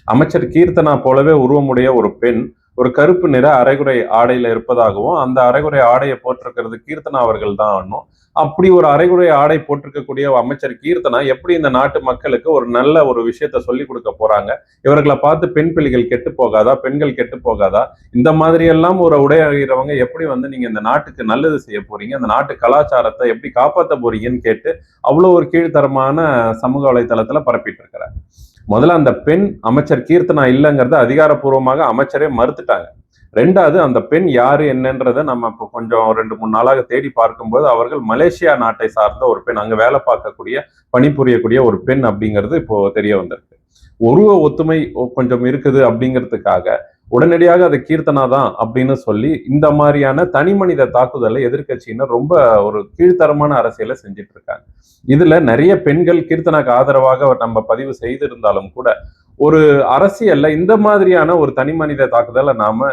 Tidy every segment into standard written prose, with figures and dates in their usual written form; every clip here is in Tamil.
அமைச்சர் கீர்த்தனா போலவே உருவமுடைய ஒரு பெண் ஒரு கருப்பு நிற அரைகுறை ஆடையில இருப்பதாகவும், அந்த அரைகுறை ஆடையை போட்டிருக்கிறது கீர்த்தனா அவர்கள் தான். அப்படி ஒரு அரைகுறை ஆடை போட்டிருக்கக்கூடிய அமைச்சர் கீர்த்தனா எப்படி இந்த நாட்டு மக்களுக்கு ஒரு நல்ல ஒரு விஷயத்த சொல்லி கொடுக்க போறாங்க? இவர்களை பார்த்து பெண் பிள்ளைகள் கெட்டு போகாதா? பெண்கள் கெட்டு போகாதா? இந்த மாதிரி எல்லாம் ஒரு உடை அணிகிறவங்க எப்படி நீங்க இந்த நாட்டுக்கு நல்லது செய்ய போறீங்க? அந்த நாட்டு கலாச்சாரத்தை எப்படி காப்பாற்ற போறீங்கன்னு கேட்டு அவ்வளவு ஒரு கீழ்த்தரமான சமூக வலைதளத்துல பரப்பிட்டு இருக்கிறாங்க. முதல்ல அந்த பெண் அமைச்சர் கீர்த்தனா இல்லைங்கிறத அதிகாரப்பூர்வமாக அமைச்சரே மறுத்துட்டாங்க. ரெண்டாவது அந்த பெண் யாரு என்னன்றதை நம்ம இப்போ கொஞ்சம் 2-3 நாளாக தேடி பார்க்கும்போது அவர்கள் மலேசியா நாட்டை சார்ந்த ஒரு பெண், அங்க வேலை பார்க்கக்கூடிய பணிபுரியக்கூடிய ஒரு பெண் அப்படிங்கிறது இப்போ தெரிய வந்திருக்கு. உருவ ஒத்துமை கொஞ்சம் இருக்குது அப்படிங்கிறதுக்காக உடனடியாக அது கீர்த்தனா தான் அப்படின்னு சொல்லி இந்த மாதிரியான தனி மனித தாக்குதலை எதிர்கட்சியினர் ரொம்ப ஒரு கீழ்த்தரமான அரசியலை செஞ்சிட்டு இருக்காங்க. இதுல நிறைய பெண்கள் கீர்த்தனாக்கு ஆதரவாக நம்ம பதிவு செய்திருந்தாலும் கூட ஒரு அரசியல்ல இந்த மாதிரியான ஒரு தனி மனித தாக்குதலை நாம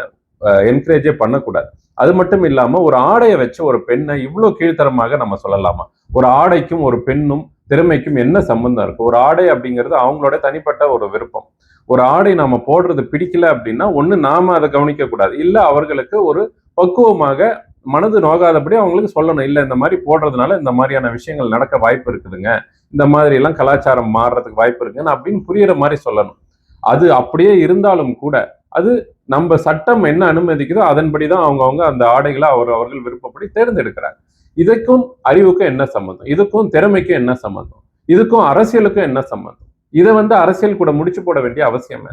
என்கரேஜே பண்ணக்கூடாது. அது மட்டும் இல்லாம ஒரு ஆடையை வச்சு ஒரு பெண்ணை இவ்வளவு கீழ்த்தரமாக நம்ம சொல்லலாமா? ஒரு ஆடைக்கும் ஒரு பெண்ணும் திறமைக்கும் என்ன சம்பந்தம் இருக்கு? ஒரு ஆடை அப்படிங்கிறது அவங்களோட தனிப்பட்ட ஒரு விருப்பம். ஒரு ஆடை நாம போடுறது பிடிக்கல அப்படின்னா ஒண்ணு நாம அதை கவனிக்க கூடாது, இல்ல அவர்களுக்கு ஒரு பக்குவமாக மனது நோகாதபடி அவங்களுக்கு சொல்லணும், இல்ல இந்த மாதிரி போடுறதுனால இந்த மாதிரியான விஷயங்கள் நடக்க வாய்ப்பு இருக்குதுங்க, இந்த மாதிரி எல்லாம் கலாச்சாரம் மாறுறதுக்கு வாய்ப்பு இருக்குன்னு அப்படின்னு புரியுற மாதிரி சொல்லணும். அது அப்படியே இருந்தாலும் கூட அது நம்ம சட்டம் என்ன அனுமதிக்குதோ அதன்படிதான் அவங்கவுங்க அந்த ஆடைகளை அவர்கள் விருப்பப்படி தேர்ந்தெடுக்கிறாங்க. இதுக்கும் அறிவுக்கும் என்ன சம்பந்தம்? இதுக்கும் திறமைக்கும் என்ன சம்பந்தம்? இதுக்கும் அரசியலுக்கும் என்ன சம்பந்தம்? இதை அரசியல் கூட முடிச்சு போட வேண்டிய அவசியம் என்ன?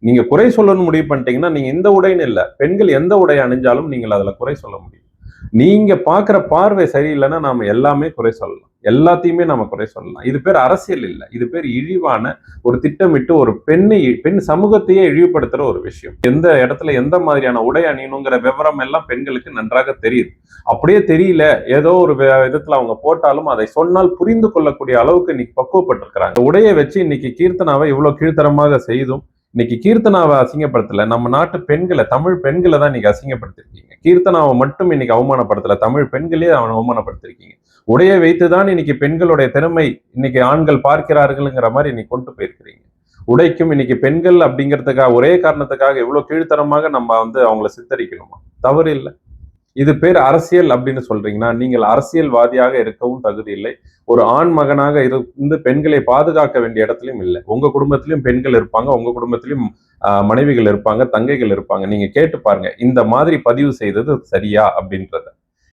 நீங்க குறை சொல்லணும்னு முடிவு பண்ணிட்டீங்கன்னா நீங்க இந்த உடைன்னு இல்ல, பெண்கள் எந்த உடை அணிஞ்சாலும் நீங்கள் அதுல குறை சொல்ல முடியும். நீங்க பாக்குற பார்வை சரியில்லைன்னா நாம எல்லாமே குறை சொல்லலாம், எல்லாத்தையுமே நாம குறை சொல்லலாம். இது பேர் அரசியல் இல்ல, இது பேர் இழிவான ஒரு திட்டமிட்டு ஒரு பெண் சமூகத்தையே இழிவுபடுத்துற ஒரு விஷயம். எந்த இடத்துல எந்த மாதிரியான உடை அணியணுங்கிற விவரம் எல்லாம் பெண்களுக்கு நன்றாக தெரியுது. அப்படியே தெரியல, ஏதோ ஒரு விதத்துல அவங்க போட்டாலும் அதை சொன்னால் புரிந்து கொள்ளக்கூடிய அளவுக்கு இன்னைக்கு பக்குவப்பட்டிருக்கிறாங்க. உடையை வச்சு இன்னைக்கு கீர்த்தனாவை இவ்வளவு கீழ்த்தரமாக செய்தும் இன்னைக்கு கீர்த்தனாவை அசிங்கப்படுத்தல, நம்ம நாட்டு பெண்களை, தமிழ் பெண்களை தான் இன்னைக்கு அசிங்கப்படுத்திருக்கீங்க. கீர்த்தனாவை மட்டும் இன்னைக்கு அவமானப்படுத்தல, தமிழ் பெண்களே அவனை அவமானப்படுத்திருக்கீங்க. உடையை வைத்துதான் இன்னைக்கு பெண்களுடைய திறமை இன்னைக்கு ஆண்கள் பார்க்கிறார்கள்ங்கிற மாதிரி இன்னைக்கு கொண்டு போயிருக்கிறீங்க. உடைக்கும் இன்னைக்கு பெண்கள் அப்படிங்கிறதுக்காக ஒரே காரணத்துக்காக இவ்வளவு கீழ்த்தரமாக நம்ம அவங்களை சித்தரிக்கணுமா? தவறு இல்லை. இது பேர் அரசியல் அப்படின்னு சொல்றீங்கன்னா நீங்கள் அரசியல்வாதியாக இருக்கவும் தகுதி இல்லை. ஒரு ஆண் மகனாக இருந்து பெண்களை பாதுகாக்க வேண்டிய இடத்துலயும் இல்லை. உங்க குடும்பத்திலும் பெண்கள் இருப்பாங்க, உங்க குடும்பத்திலும் மனைவிகள் இருப்பாங்க, தங்கைகள் இருப்பாங்க. நீங்க கேட்டு பாருங்க, இந்த மாதிரி பதிவு செய்தது சரியா அப்படின்றத.